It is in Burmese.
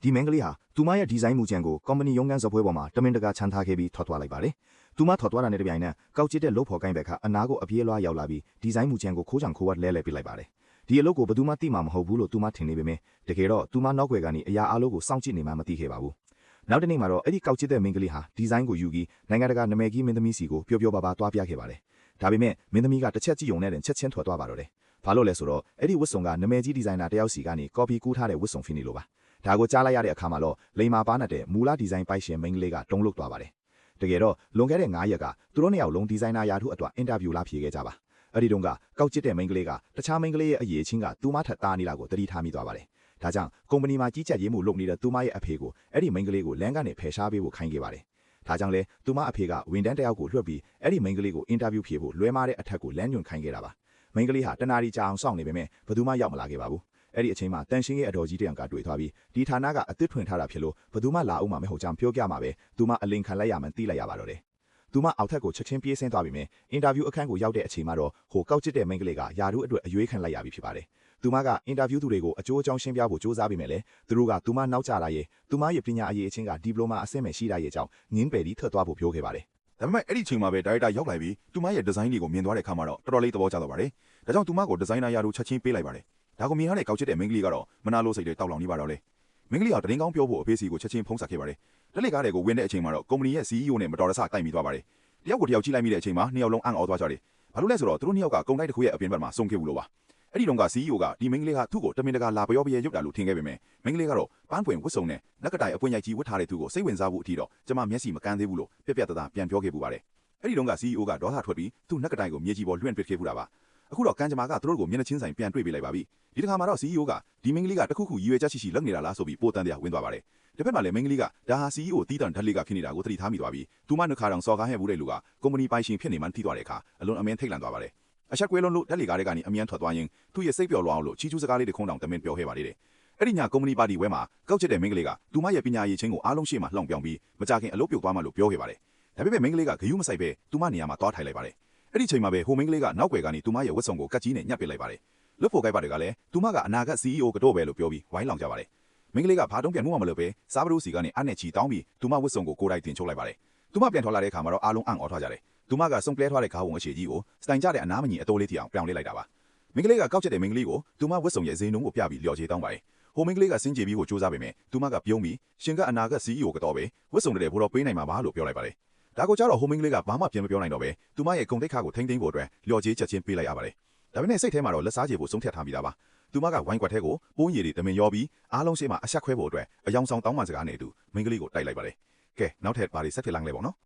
ဒီမင်္ဂလိဟာသူမရဲ့ဒီဇိုင်းမူကြံကိုကုမ္ပဏီရုံးခန်းဇပွဲပေါ်မှာတမင်တကာချန်ထားခဲ့ပြီးထွက်သွားလိုက်ပါတယ်။သူမထွက်သွားတာနဲ့တပြိုင်နက်ကောက်ကျစ်တဲ့လုပ်ဖော်ကိုင်းဘက်ကအနာကိုအပြေးလွှားရောက်လာပြီးဒီဇိုင်းမူကြံကိုခိုးချောင်ခိုးဝတ်လဲပစ်လိုက်ပါတယ်။ဒီအလုပ်ကိုဘယ်သူမှသိမှာမဟုတ်ဘူးလို့သူမထင်နေပေမဲ့တကယ်တော့သူမနောက်ွယ်ကနေအရာအလုံးကိုစောင့်ကြည့်နေမှမသိခဲ့ပါဘူး။နောက်တနေ့မှာတော့အဲ့ဒီကောက်ကျစ်တဲ့မင်္ဂလိဟာဒီဇိုင်းကိုယူပြီးနိုင်ငံတကာနာမည်ကြီးမင်းသမီးစီကိုပျော်ပျော်ပါပါတွားပြခဲ့ပါတယ်။ဒါပေမဲ့မင်းသမီးကတစ်ချက်ကြည့်ုံနဲ့ချက်ချင်းထွက်သွားပါတော့တယ်။ဘာလို့လဲဆိုတော့အဲ့ဒီဝတ်စုံကနာမည်ကြီးဒီဇိုင်နာတယောက်စီကနေကော်ပီကူးထားတဲ့ဝတ်စုံဖြစ်နေလို့ပါ။ဒါကိုကြားလိုက်ရတဲ့အခါမှာတော့လိန်မာပါနဲ့တဲ့မူလဒီဇိုင်းပိုက်ရှင်မိန်းကလေးကတုံးလုသွားပါတယ်။တကယ်တော့လွန်ခဲ့တဲ့9ရက်ကသူတို့နှစ်ယောက်လုံးဒီဇိုင်နာရာထူးအတွက်အင်တာဗျူးလာဖြေခဲ့ကြပါ။အဲ့ဒီတုန်းကကောက်ကျစ်တဲ့မိန်းကလေးကတခြားမိန်းကလေးရဲ့အရေးချင်းကသူမထက်သားနေတာကိုသတိထားမိသွားပါတယ်။ဒါကြောင့်ကုမ္ပဏီမှာကြီးကြပ်ရေးမှုလုပ်နေတဲ့သူမရဲ့အဖေကိုအဲ့ဒီမိန်းကလေးကိုလမ်းကနေဖယ်ရှားပေးဖို့ခိုင်းခဲ့ပါတယ်။ဒါကြောင့်လေသူမအဖေကဝန်တန်းတယောက်ကိုလွှတ်ပြီးအဲ့ဒီမိန်းကလေးကိုအင်တာဗျူးဖြေဖို့လွဲမားတဲ့အထက်ကိုလမ်းညွှန်ခိုင်းခဲ့တာပါ။မိန်းကလေးဟာတနာရီကြာအောင်စောင့်နေပေမဲ့ဘယ်သူမှရောက်မလာခဲ့ပါဘူး။အဲ့ဒီအချိန်မှာတန်ရှင်းရဲ့အတော်ကြီးတယောက်ကတွေ့သွားပြီးဒီဌာနကအသစ်ထွင်ထားတာဖြစ်လို့ဘယ်သူမှလာအောင်မဟုတ်ကြောင်းပြောပြမှာပဲသူမအလင်ခံလိုက်ရမှန်းသိလိုက်ရပါတော့တယ်။သူမအောက်ထပ်ကိုချက်ချင်းပြေးဆင်းသွားပြီးမြင်အင်တာဗျူးအခန်းကိုရောက်တဲ့အချိန်မှာတော့ဟိုကောက်ကျစ်တဲ့မိန်းကလေးကယာရုအတွက်အရွေးခံလိုက်ရပြီဖြစ်ပါတယ်။သူမကအင်တာဗျူးသူတွေကိုအကျိုးအကြောင်းရှင်းပြဖို့စူးစမ်းပြီးမြင်လေသူတို့ကသူမနောက်ကျလာရဲ့သူမရဲ့ပညာအရေးအချင်းကဒီပလိုမာအဆင့်မဲ့ရှိတာရဲ့ကြောင့်ငင်းပယ်ပြီးထွက်သွားဖို့ပြောခဲ့ပါတယ်။ဒါပေမဲ့အဲ့ဒီအချိန်မှာပဲဒါရိုက်တာရောက်လာပြီးသူမရဲ့ဒီဇိုင်းတွေကိုမြင်သွားတဲ့အခါမှာတော့တော်တော်လေးသဘောကျသွားပါတယ်။ဒါကြောင့်သူမကိုဒီဇိုင်နာရာထူးချက်ချင်းပေးလိုက်ပါတယ်။ဒါကိုမြင်ရတဲ့ကောက်ကျစ်တဲ့မိန်းကလေးကတော့မနာလို့စိတ်တွေတောက်လောင်နေပါတော့လေ။မိန်းကလေးကတရင်ကောင်းပြောဖို့အဖေစီကိုချက်ချင်းဖုံးဆက်ခဲ့ပါတယ်။တက်လက်ကားတွေကိုဝင်တဲ့အချိန်မှာတော့ကုမ္ပဏီရဲ့ CEO နဲ့မတော်တဆတိုက်မိသွားပါတယ်။တယောက်ကိုတယောက်ကြည့်လိုက်မိတဲ့အချိန်မှာနှစ်ယောက်လုံးအံ့ဩသွားကြတယ်။ဘာလို့လဲဆိုတော့သူတို့နှစ်ယောက်ကကုန်တိုက်တစ်ခုရဲ့အပြင်ဘက်မှာစုံခဲ့ဘူးလို့ပါ။အဲ့ဒီတုန်းက CEO ကဒီမိန်းကလေးကသူ့ကိုတမင်တကာလာပြောပြရဲရုပ်တာလို့ထင်ခဲ့ပေမဲ့မိန်းကလေးကတော့ပန်းပွင့်ဝတ်စုံနဲ့လက်ကတိုင်အပွင့်ရိုက်ကြီးဝတ်ထားတဲ့သူကိုစိတ်ဝင်စားဖို့အထိတော့ကျမမျက်စိမကန်းသေးဘူးလို့ပြက်ပြက်သားသားပြန်ပြောခဲ့ပူပါတယ်။အဲ့ဒီတုန်းက CEO ကဒေါသထွက်ပြီးသူ့လက်ကတိုင်ကိုမြေကြီးပေါ်လွှင့်ပစ်ခဲ့ပူတာပါ။အခုတော့ကန်ဂျမာကသူတို့ကိုမျက်နှာချင်းဆိုင်ပြန်တွေ့ပေးလိုက်ပါပြီ။ဒီတစ်ခါမှာတော့ CEO ကဒီမိန်းကလေးကတခုခုရည်ရွယ်ချက်ရှိလုပ်နေတာလားဆိုပြီးပိုတန်တရားဝင်သွားပါတယ်။တစ်ဖက်မှာလည်းမိန်းကလေးကဒါဟာ CEO တီးတန်ဓာတ်လေးကဖြစ်နေတာကိုသတိထားမိသွားပြီးသူမနှခါတောင်စော်ကားဟဲ့ဘူးတဲ့လူကကုမ္ပဏီပိုင်ရှင်ဖြစ်နေမှသိသွားတဲ့အခါအလွန်အမင်းထိတ်လန့်သွားပါတယ်။အဆက်ကွဲလုံးလို့ဓာတ်လေးကားတွေကနေအမြန်ထွက်သွားရင်သူ့ရဲ့စိတ်ပျော်လွှားအောင်လို့ချီးကျူးစကားလေးတွေခုံးတောင်တမင်ပြောခဲ့ပါသေးတယ်။အဲ့ဒီညကုမ္ပဏီပါတီဝဲမှာကောက်ကျစ်တဲ့မိန်းကလေးကသူမရဲ့ပညာရည်ချင်းကိုအားလုံးရှေ့မှာလှောင်ပြောင်ပြီးမကြခင်အလုပ်ပြုတ်သွားမှလို့ပြောခဲ့ပါတယ်။ဒါပေမဲ့မိန်းကလေးကဂယုမဆိုင်ပဲသူမနေရာမှာသွားထိုင်လိုက်ပါတယ်။အဲ့ဒီချိန်မှာပဲဟိုမိန်းကလေးကနောက်ွယ်ကနေသူမရဲ့ဝတ်စုံကိုကတ်ကြီးနဲ့ညှပ်ပစ်လိုက်ပါတယ်။လွတ်ဖို့ကိုက်ပါတယ်ကလည်းသူမကအနာဂတ် CEO ကတော့ပဲလို့ပြောပြီးဝိုင်းလောင်ကြပါတယ်။မိန်းကလေးကဘာတုံးပြန်မှုမှမလုပ်ပဲစားပရိုးစီကနေအနဲ့ချီတောင်းပြီးသူမဝတ်စုံကိုကိုယ်တိုင်တင်ချုပ်လိုက်ပါတယ်။သူမပြန်ထွက်လာတဲ့အခါမှာတော့အားလုံးအံ့ဩထားကြတယ်။သူမကစုံပလဲထွားတဲ့ခါးဝုံအခြေကြီးကိုစတိုင်ကြတဲ့အနားမညီအတိုးလေးတီအောင်ပြောင်းလဲလိုက်တာပါ။မိန်းကလေးကကောက်ချက်တဲ့မိန်းကလေးကိုသူမဝတ်စုံရဲ့ဈေးနှုန်းကိုပြပြီးလျော်ချေတောင်းပါတယ်။ဟိုမိန်းကလေးကစင်ကြေပြီးကိုစူးစမ်းပေမဲ့သူမကပြုံးပြီးရှင်ကအနာဂတ် CEO ကတော့ပဲဝတ်စုံတဲ့ဘိုးတော်ပေးနိုင်မှာပါလို့ပြောလိုက်ပါတယ်။ဒါကိုကြတော့ဟိုမိန်းကလေးကဘာမှပြန်မပြောနိုင်တော့ပဲသူမရဲ့ဂုံတိတ်ခါကိုထိမ့်သိမ်းဖို့အတွက်လျော်ချေချက်ချင်းပေးလိုက်ရပါတယ်။ဒါပေမဲ့စိတ်ထဲမှာတော့လက်စားချေဖို့ဆုံးဖြတ်ထားပြီးသားပါ။သူမကဝိုင်းကွက်ထဲကိုပိုးရည်တွေတမင်ရောပြီးအားလုံးရှိမှအဆက်ခွဲဖို့အတွက်အယောင်ဆောင်တောင်းပန်စကားနဲ့အတူမိန်းကလေးကိုတိုက်လိုက်ပါတယ်။ကဲနောက်ထပ်ဘာတွေဆက်ဖြစ်လာလဲပေါ့နော်။